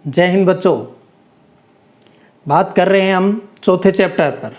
जय हिंद बच्चों। बात कर रहे हैं हम चौथे चैप्टर पर,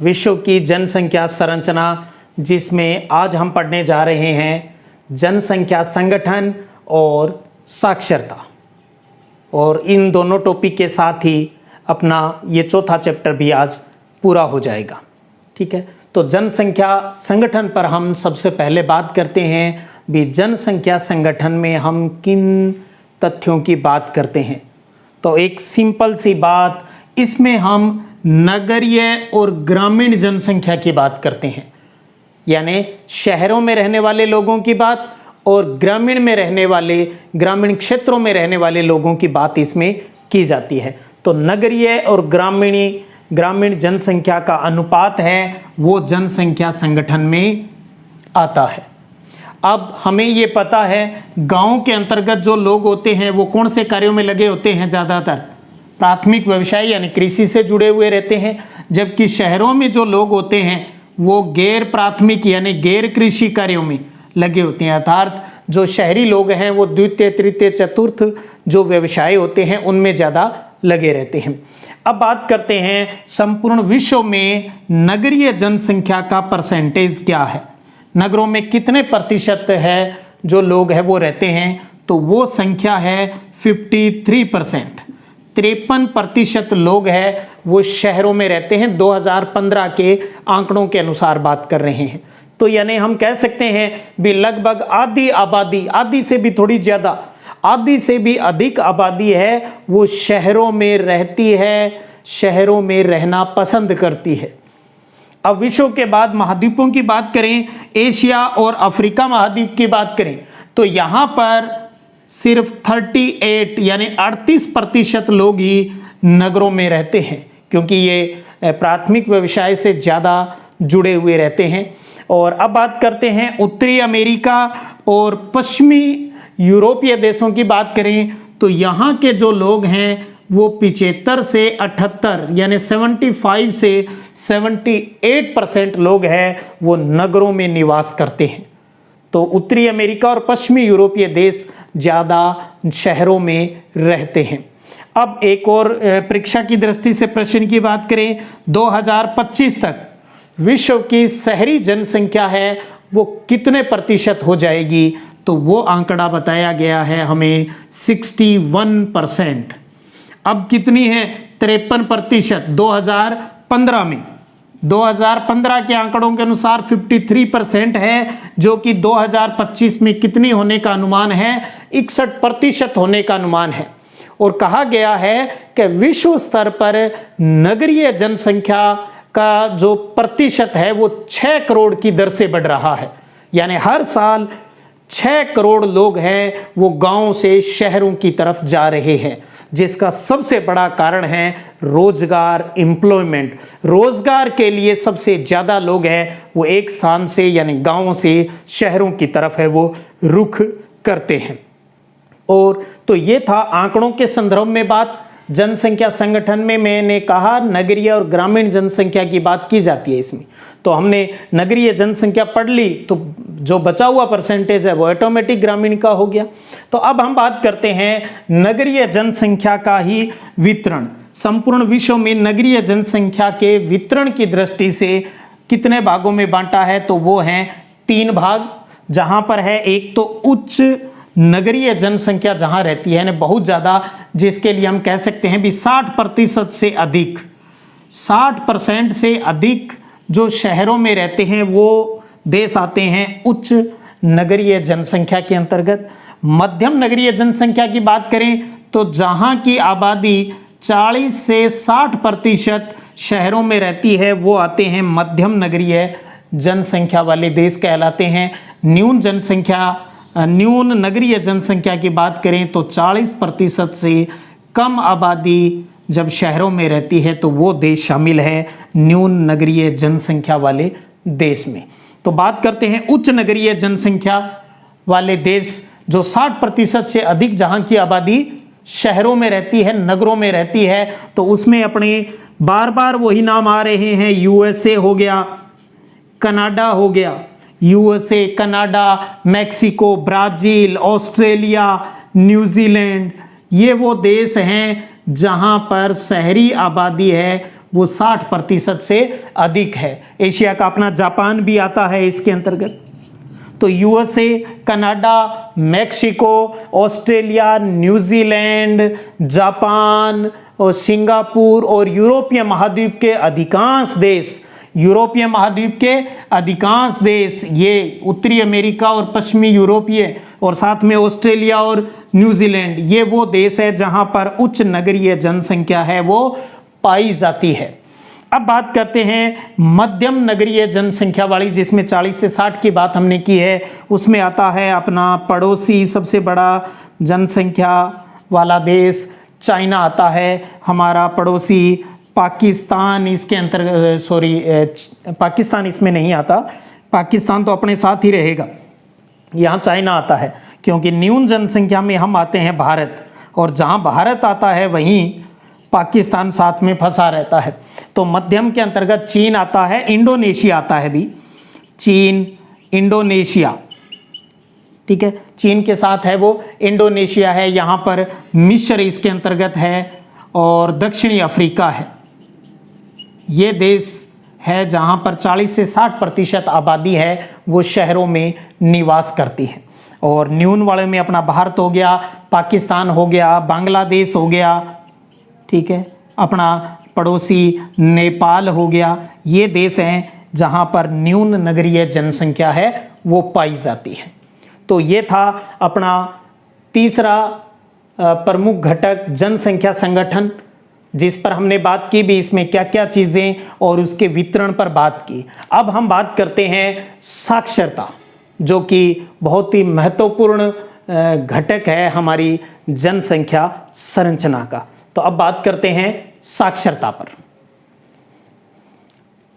विश्व की जनसंख्या संरचना, जिसमें आज हम पढ़ने जा रहे हैं जनसंख्या संगठन और साक्षरता। और इन दोनों टॉपिक के साथ ही अपना ये चौथा चैप्टर भी आज पूरा हो जाएगा। ठीक है, तो जनसंख्या संगठन पर हम सबसे पहले बात करते हैं भी जनसंख्या संगठन में हम किन तथ्यों की बात करते हैं। तो एक सिंपल सी बात, इसमें हम नगरीय और ग्रामीण जनसंख्या की बात करते हैं, यानी शहरों में रहने वाले लोगों की बात और ग्रामीण में रहने वाले, ग्रामीण क्षेत्रों में रहने वाले लोगों की बात इसमें की जाती है। तो नगरीय और ग्रामीण जनसंख्या का अनुपात है वो जनसंख्या संगठन में आता है। अब हमें ये पता है गांव के अंतर्गत जो लोग होते हैं वो कौन से कार्यों में लगे होते हैं, ज़्यादातर प्राथमिक व्यवसाय यानी कृषि से जुड़े हुए रहते हैं, जबकि शहरों में जो लोग होते हैं वो गैर प्राथमिक यानी गैर कृषि कार्यों में लगे होते हैं। अर्थात जो शहरी लोग हैं वो द्वितीय तृतीय चतुर्थ जो व्यवसाय होते हैं उनमें ज़्यादा लगे रहते हैं। अब बात करते हैं संपूर्ण विश्व में नगरीय जनसंख्या का परसेंटेज क्या है, नगरों में कितने प्रतिशत है जो लोग हैं वो रहते हैं। तो वो संख्या है 53%। 53% लोग हैं वो शहरों में रहते हैं, 2015 के आंकड़ों के अनुसार बात कर रहे हैं। तो यानी हम कह सकते हैं भी लगभग आधी आबादी, आधी से भी थोड़ी ज़्यादा, आधी से भी अधिक आबादी है वो शहरों में रहती है, शहरों में रहना पसंद करती है। अब विश्व के बाद महाद्वीपों की बात करें, एशिया और अफ्रीका महाद्वीप की बात करें, तो यहाँ पर सिर्फ 38 यानी 38% लोग ही नगरों में रहते हैं, क्योंकि ये प्राथमिक व्यवसाय से ज़्यादा जुड़े हुए रहते हैं। और अब बात करते हैं उत्तरी अमेरिका और पश्चिमी यूरोपीय देशों की बात करें, तो यहाँ के जो लोग हैं वो 75 से 78 यानी 75 से 78% लोग हैं वो नगरों में निवास करते हैं। तो उत्तरी अमेरिका और पश्चिमी यूरोपीय देश ज़्यादा शहरों में रहते हैं। अब एक और परीक्षा की दृष्टि से प्रश्न की बात करें, 2025 तक विश्व की शहरी जनसंख्या है वो कितने प्रतिशत हो जाएगी, तो वो आंकड़ा बताया गया है हमें 61%। अब कितनी है, 53%। 2015 में 2015 के आंकड़ों के अनुसार 53% है, जो कि 2025 में कितनी होने का अनुमान है, 61% होने का अनुमान है। और कहा गया है कि विश्व स्तर पर नगरीय जनसंख्या का जो प्रतिशत है वो 6 करोड़ की दर से बढ़ रहा है, यानी हर साल 6 करोड़ लोग हैं वो गांव से शहरों की तरफ जा रहे हैं, जिसका सबसे बड़ा कारण है रोजगार, एम्प्लॉयमेंट। रोजगार के लिए सबसे ज़्यादा लोग हैं वो एक स्थान से यानी गांवों से शहरों की तरफ है वो रुख करते हैं। और तो ये था आंकड़ों के संदर्भ में बात। जनसंख्या संगठन में मैंने कहा नगरीय और ग्रामीण जनसंख्या की बात की जाती है इसमें। तो हमने नगरीय जनसंख्या पढ़ ली, तो जो बचा हुआ परसेंटेज है वो ऑटोमेटिक ग्रामीण का हो गया। तो अब हम बात करते हैं नगरीय जनसंख्या का ही वितरण। संपूर्ण विश्व में नगरीय जनसंख्या के वितरण की दृष्टि से कितने भागों में बांटा है, तो वो हैं 3 भाग। जहां पर है एक तो उच्च नगरीय जनसंख्या जहां रहती है यानी बहुत ज़्यादा, जिसके लिए हम कह सकते हैं भी 60% से अधिक, 60% से अधिक जो शहरों में रहते हैं वो देश आते हैं उच्च नगरीय जनसंख्या के अंतर्गत। मध्यम नगरीय जनसंख्या की बात करें तो जहां की आबादी 40 से 60% शहरों में रहती है वो आते हैं मध्यम नगरीय जनसंख्या वाले देश कहलाते हैं। न्यून नगरीय जनसंख्या की बात करें तो 40% से कम आबादी जब शहरों में रहती है तो वो देश शामिल है न्यून नगरीय जनसंख्या वाले देश में। तो बात करते हैं उच्च नगरीय जनसंख्या वाले देश, जो 60% से अधिक जहां की आबादी शहरों में रहती है, नगरों में रहती है, तो उसमें अपने बार बार वही नाम आ रहे हैं। यूएसए हो गया, कनाडा हो गया, USA, Canada, Mexico, Brazil, Australia, New Zealand, ये वो देश हैं जहां पर शहरी आबादी है वो 60% से अधिक है। एशिया का अपना जापान भी आता है इसके अंतर्गत। तो USA, Canada, Mexico, Australia, New Zealand, Japan और सिंगापुर और यूरोपीय महाद्वीप के अधिकांश देश, यूरोपीय महाद्वीप के अधिकांश देश, ये उत्तरी अमेरिका और पश्चिमी यूरोपीय और साथ में ऑस्ट्रेलिया और न्यूजीलैंड, ये वो देश है जहां पर उच्च नगरीय जनसंख्या है वो पाई जाती है। अब बात करते हैं मध्यम नगरीय जनसंख्या वाली, जिसमें 40 से 60 की बात हमने की है। उसमें आता है अपना पड़ोसी सबसे बड़ा जनसंख्या वाला देश चाइना आता है, हमारा पड़ोसी पाकिस्तान इसके अंतर्गत, पाकिस्तान इसमें नहीं आता, पाकिस्तान तो अपने साथ ही रहेगा। यहाँ चाइना आता है क्योंकि न्यून जनसंख्या में हम आते हैं भारत, और जहाँ भारत आता है वहीं पाकिस्तान साथ में फंसा रहता है। तो मध्यम के अंतर्गत चीन आता है, इंडोनेशिया आता है भी, चीन, इंडोनेशिया, ठीक है, चीन के साथ है वो इंडोनेशिया है, यहाँ पर मिस्र इसके अंतर्गत है और दक्षिणी अफ्रीका है। ये देश है जहाँ पर 40 से 60% आबादी है वो शहरों में निवास करती है। और न्यून वाले में अपना भारत हो गया, पाकिस्तान हो गया, बांग्लादेश हो गया, ठीक है, अपना पड़ोसी नेपाल हो गया। ये देश हैं जहाँ पर न्यून नगरीय जनसंख्या है वो पाई जाती है। तो ये था अपना तीसरा प्रमुख घटक जनसंख्या संगठन, जिस पर हमने बात की भी, इसमें क्या क्या चीज़ें और उसके वितरण पर बात की। अब हम बात करते हैं साक्षरता, जो कि बहुत ही महत्वपूर्ण घटक है हमारी जनसंख्या संरचना का। तो अब बात करते हैं साक्षरता पर।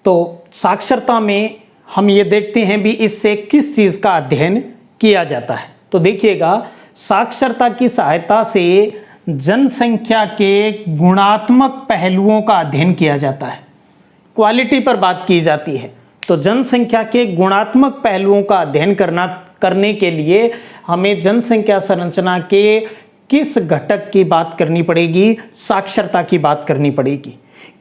तो साक्षरता में हम ये देखते हैं भी इससे किस चीज़ का अध्ययन किया जाता है। तो देखिएगा, साक्षरता की सहायता से जनसंख्या के गुणात्मक पहलुओं का अध्ययन किया जाता है, क्वालिटी पर बात की जाती है। तो जनसंख्या के गुणात्मक पहलुओं का अध्ययन करने के लिए हमें जनसंख्या संरचना के किस घटक की बात करनी पड़ेगी? साक्षरता की बात करनी पड़ेगी।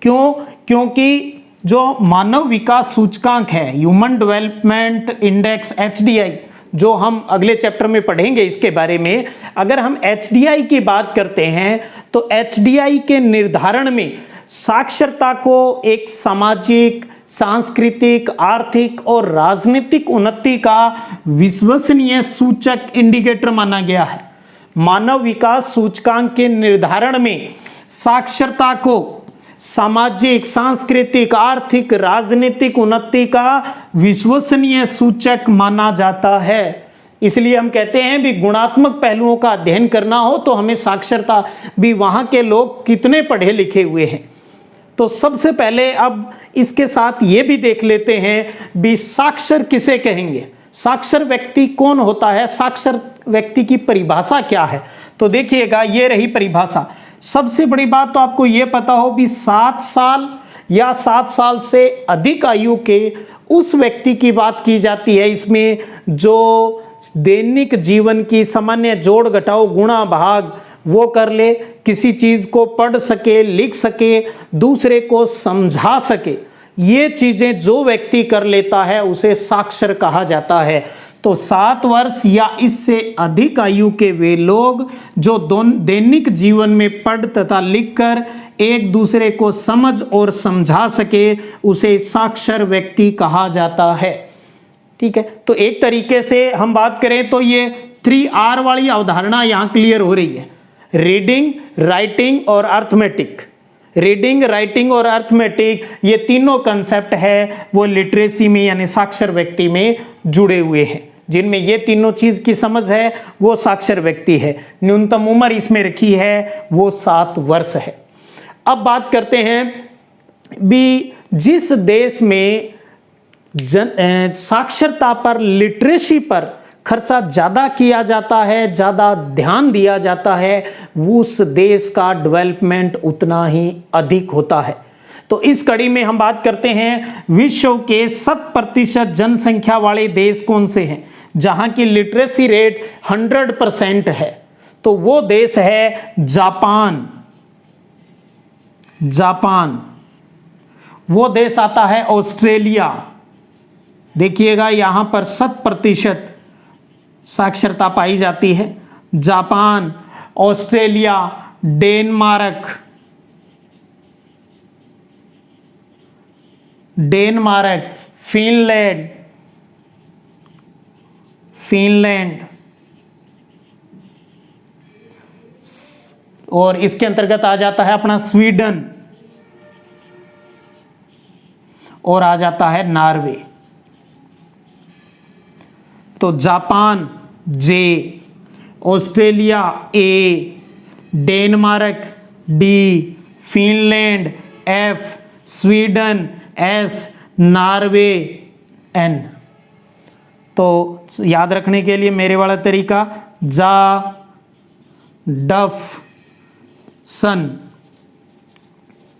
क्यों? क्योंकि जो मानव विकास सूचकांक है, ह्यूमन डेवलपमेंट इंडेक्स HDI, जो हम अगले चैप्टर में पढ़ेंगे इसके बारे में, अगर हम HDI की बात करते हैं तो HDI के निर्धारण में साक्षरता को एक सामाजिक, सांस्कृतिक, आर्थिक और राजनीतिक उन्नति का विश्वसनीय सूचक इंडिकेटर माना गया है। मानव विकास सूचकांक के निर्धारण में साक्षरता को सामाजिक, सांस्कृतिक, आर्थिक, राजनीतिक उन्नति का विश्वसनीय सूचक माना जाता है। इसलिए हम कहते हैं भी गुणात्मक पहलुओं का अध्ययन करना हो तो हमें साक्षरता भी, वहाँ के लोग कितने पढ़े लिखे हुए हैं। तो सबसे पहले अब इसके साथ ये भी देख लेते हैं भी साक्षर किसे कहेंगे, साक्षर व्यक्ति कौन होता है, साक्षर व्यक्ति की परिभाषा क्या है। तो देखिएगा, ये रही परिभाषा। सबसे बड़ी बात तो आपको ये पता हो भी 7 साल या 7 साल से अधिक आयु के उस व्यक्ति की बात की जाती है इसमें जो दैनिक जीवन की सामान्य जोड़ घटाव गुणा भाग वो कर ले, किसी चीज को पढ़ सके, लिख सके, दूसरे को समझा सके, ये चीजें जो व्यक्ति कर लेता है उसे साक्षर कहा जाता है। तो 7 वर्ष या इससे अधिक आयु के वे लोग जो दैनिक जीवन में पढ़ तथा लिखकर एक दूसरे को समझ और समझा सके, उसे साक्षर व्यक्ति कहा जाता है। ठीक है, तो एक तरीके से हम बात करें तो ये 3R वाली अवधारणा यहाँ क्लियर हो रही है, रीडिंग, राइटिंग और अर्थमेटिक। रीडिंग, राइटिंग और अर्थमेटिक, ये तीनों कंसेप्ट है वो लिटरेसी में यानी साक्षर व्यक्ति में जुड़े हुए हैं। जिनमें ये तीनों चीज की समझ है वो साक्षर व्यक्ति है। न्यूनतम उम्र इसमें रखी है वो 7 वर्ष है। अब बात करते हैं भी जिस देश में साक्षरता पर, लिटरेसी पर खर्चा ज्यादा किया जाता है, ज्यादा ध्यान दिया जाता है, उस देश का डेवलपमेंट उतना ही अधिक होता है। तो इस कड़ी में हम बात करते हैं विश्व के 100% जनसंख्या वाले देश कौन से हैं जहां की लिटरेसी रेट 100% है। तो वो देश है जापान। जापान। वो देश आता है ऑस्ट्रेलिया। देखिएगा यहां पर 100% साक्षरता पाई जाती है। जापान, ऑस्ट्रेलिया, डेनमार्क, फिनलैंड, और इसके अंतर्गत आ जाता है अपना स्वीडन, और आ जाता है नॉर्वे। तो Japan J, Australia A, Denmark D, Finland F, Sweden S, Norway N. तो याद रखने के लिए मेरे वाला तरीका, जा डफ सन,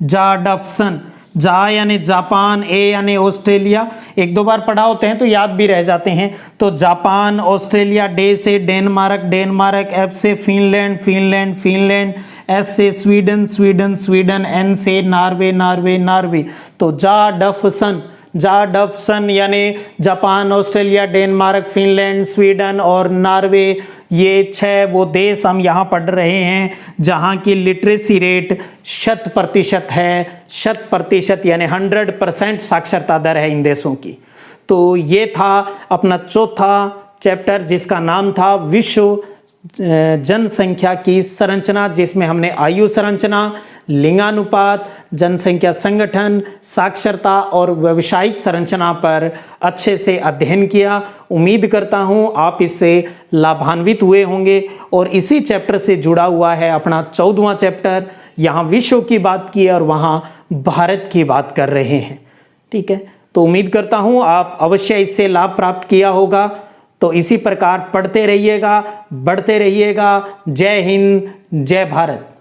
जा डफ सन। जा यानी जापान, ए यानी ऑस्ट्रेलिया, एक दो बार पढ़ा होते हैं तो याद भी रह जाते हैं। तो जापान, ऑस्ट्रेलिया, डे से डेनमार्क, एफ से फिनलैंड, एस से स्वीडन, एन से नॉर्वे। तो जा डफ सन यानी Japan, Australia, Denmark, Finland, Sweden और नॉर्वे, ये 6 वो देश हम यहाँ पढ़ रहे हैं जहाँ की लिटरेसी रेट 100% है। 100% यानी 100% साक्षरता दर है इन देशों की। तो ये था अपना चौथा चैप्टर जिसका नाम था विश्व जनसंख्या की संरचना, जिसमें हमने आयु संरचना, लिंगानुपात, जनसंख्या संगठन, साक्षरता और व्यावसायिक संरचना पर अच्छे से अध्ययन किया। उम्मीद करता हूँ आप इससे लाभान्वित हुए होंगे। और इसी चैप्टर से जुड़ा हुआ है अपना 14वां चैप्टर। यहाँ विश्व की बात की और वहाँ भारत की बात कर रहे हैं। ठीक है, तो उम्मीद करता हूँ आप अवश्य इससे लाभ प्राप्त किया होगा। तो इसी प्रकार पढ़ते रहिएगा, बढ़ते रहिएगा। जय हिंद, जय भारत।